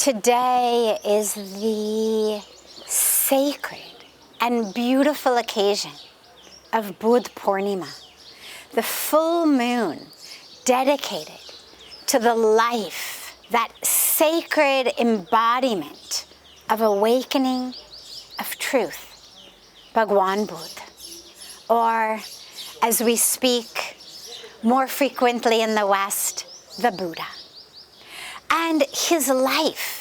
Today is the sacred and beautiful occasion of Buddha Purnima, the full moon dedicated to the life, that sacred embodiment of awakening, of truth, Bhagawan Buddha, or as we speak more frequently in the West, the Buddha. And his life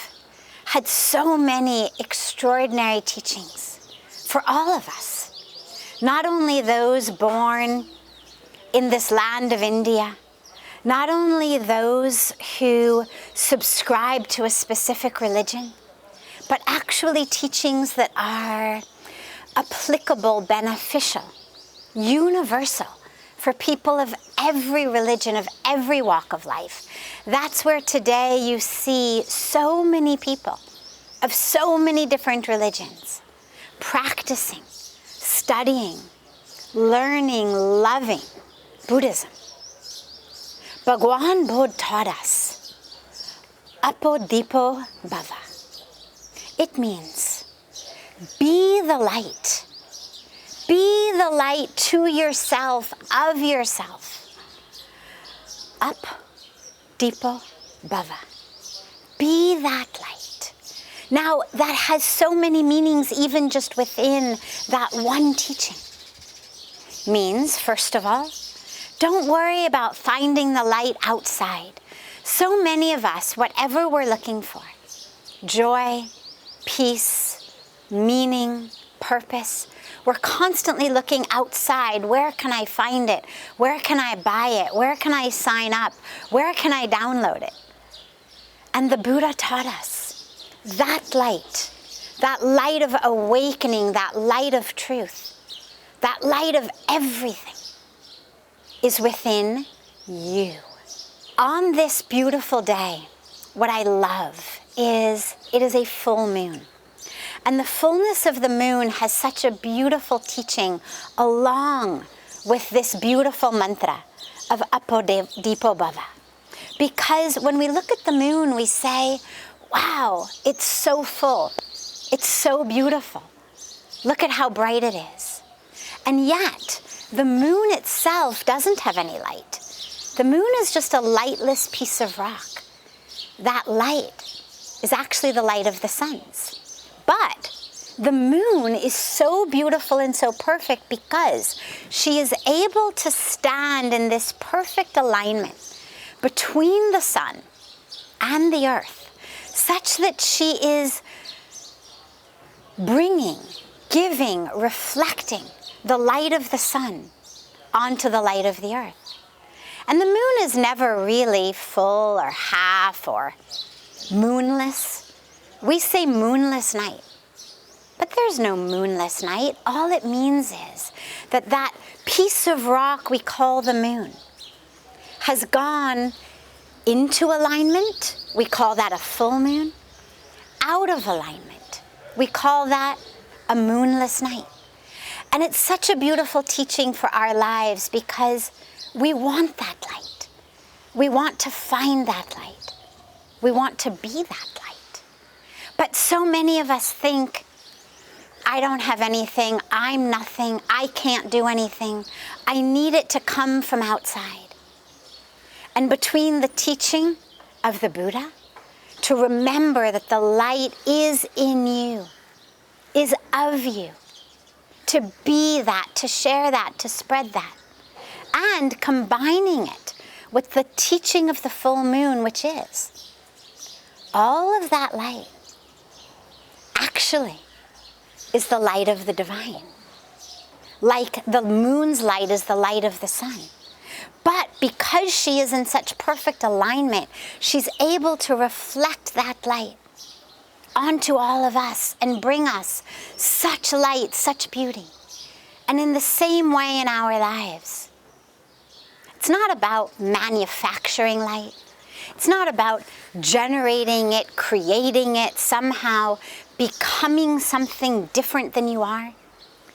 had so many extraordinary teachings for all of us. Not only those born in this land of India, not only those who subscribe to a specific religion, but actually teachings that are applicable, beneficial, universal for people of every religion, of every walk of life. That's where today you see so many people of so many different religions practicing, studying, learning, loving Buddhism. Bhagawan Buddha taught us, Appo Deepo Brava. It means, be the light. Be the light to yourself, of yourself. Appo Deepo Brava. Be that light. Now, that has so many meanings even just within that one teaching. Means, first of all, don't worry about finding the light outside. So many of us, whatever we're looking for, joy, peace, meaning, purpose, we're constantly looking outside. Where can I find it? Where can I buy it? Where can I sign up? Where can I download it? And the Buddha taught us that light of awakening, that light of truth, that light of everything is within you. On this beautiful day, what I love is it is a full moon. And the fullness of the moon has such a beautiful teaching along with this beautiful mantra of Appo Deepo Brava. Because when we look at the moon, we say, wow, it's so full. It's so beautiful. Look at how bright it is. And yet, the moon itself doesn't have any light. The moon is just a lightless piece of rock. That light is actually the light of the suns. But the moon is so beautiful and so perfect because she is able to stand in this perfect alignment between the sun and the earth, such that she is bringing, giving, reflecting the light of the sun onto the light of the earth. And the moon is never really full or half or moonless. We say moonless night, but there's no moonless night. All it means is that that piece of rock we call the moon has gone into alignment. We call that a full moon. Out of alignment, we call that a moonless night. And it's such a beautiful teaching for our lives because we want that light. We want to find that light. We want to be that light. But so many of us think, I don't have anything, I'm nothing, I can't do anything. I need it to come from outside. And between the teaching of the Buddha, to remember that the light is in you, is of you, to be that, to share that, to spread that, and combining it with the teaching of the full moon, which is all of that light actually is the light of the divine. Like the moon's light is the light of the sun. But because she is in such perfect alignment, she's able to reflect that light onto all of us and bring us such light, such beauty. And in the same way in our lives, it's not about manufacturing light. It's not about generating it, creating it, somehow becoming something different than you are.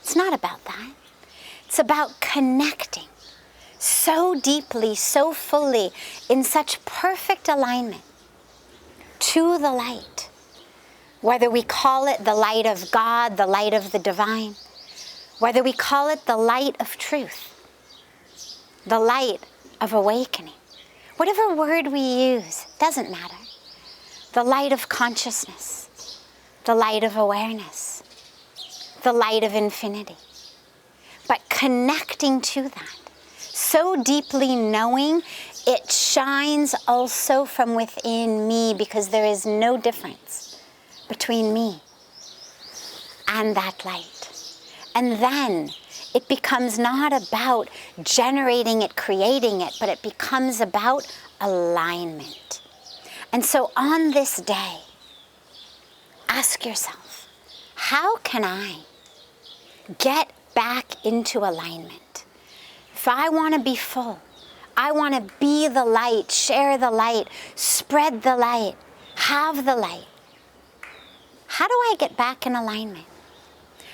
It's not about that. It's about connecting so deeply, so fully, in such perfect alignment to the light, Whether we call it the light of God, the light of the divine, whether we call it the light of truth, the light of awakening, whatever word we use, doesn't matter. The light of consciousness, the light of awareness, the light of infinity. But connecting to that, so deeply knowing it shines also from within me, because there is no difference between me and that light. And then it becomes not about generating it, creating it, but it becomes about alignment. And so on this day, ask yourself, how can I get back into alignment? If I want to be full, I want to be the light, share the light, spread the light, have the light. How do I get back in alignment?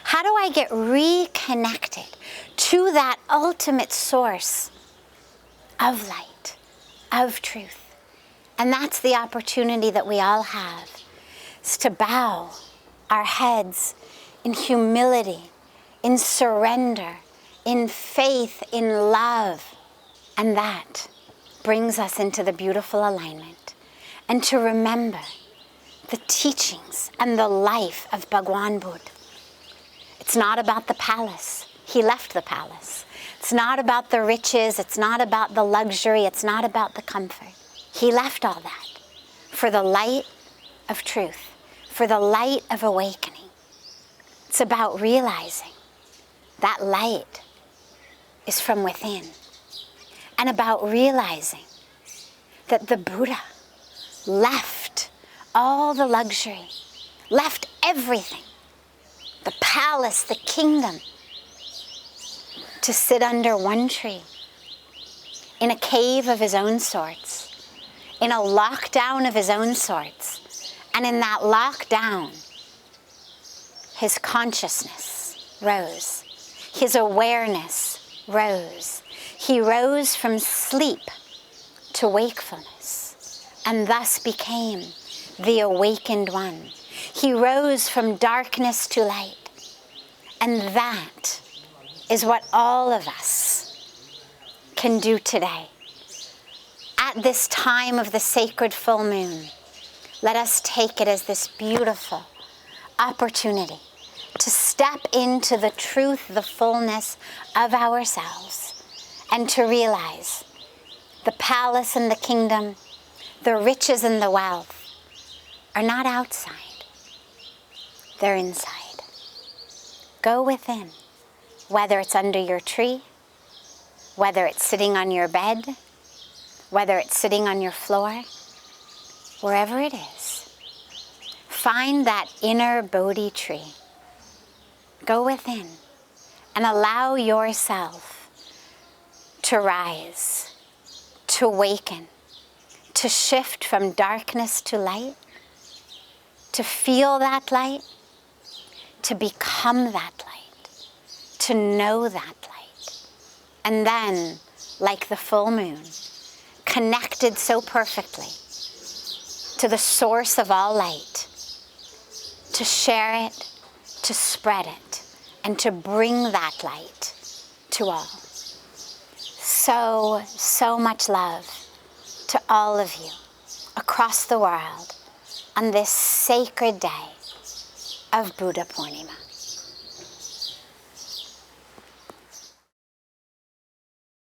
How do I get reconnected to that ultimate source of light, of truth? And that's the opportunity that we all have, is to bow our heads in humility, in surrender, in faith, in love. And that brings us into the beautiful alignment. And to remember the teachings and the life of Bhagawan Buddha. It's not about the palace. He left the palace. It's not about the riches. It's not about the luxury. It's not about the comfort. He left all that for the light of truth, for the light of awakening. It's about realizing that light is from within, and about realizing that the Buddha left all the luxury, left everything, the palace, the kingdom, to sit under one tree, in a cave of his own sorts, in a lockdown of his own sorts. And in that lockdown, his consciousness rose, his awareness rose. He rose from sleep to wakefulness, and thus became the awakened one. He rose from darkness to light. And that is what all of us can do today. At this time of the sacred full moon, let us take it as this beautiful opportunity to step into the truth, the fullness of ourselves, and to realize the palace and the kingdom, the riches and the wealth are not outside, they're inside. Go within, whether it's under your tree, whether it's sitting on your bed, whether it's sitting on your floor, wherever it is. Find that inner Bodhi tree. Go within and allow yourself to rise, to awaken, to shift from darkness to light, to feel that light, to become that light, to know that light. And then, like the full moon, connected so perfectly to the source of all light, to share it, to spread it, and to bring that light to all. So, so much love to all of you across the world on this sacred day of Buddha Purnima.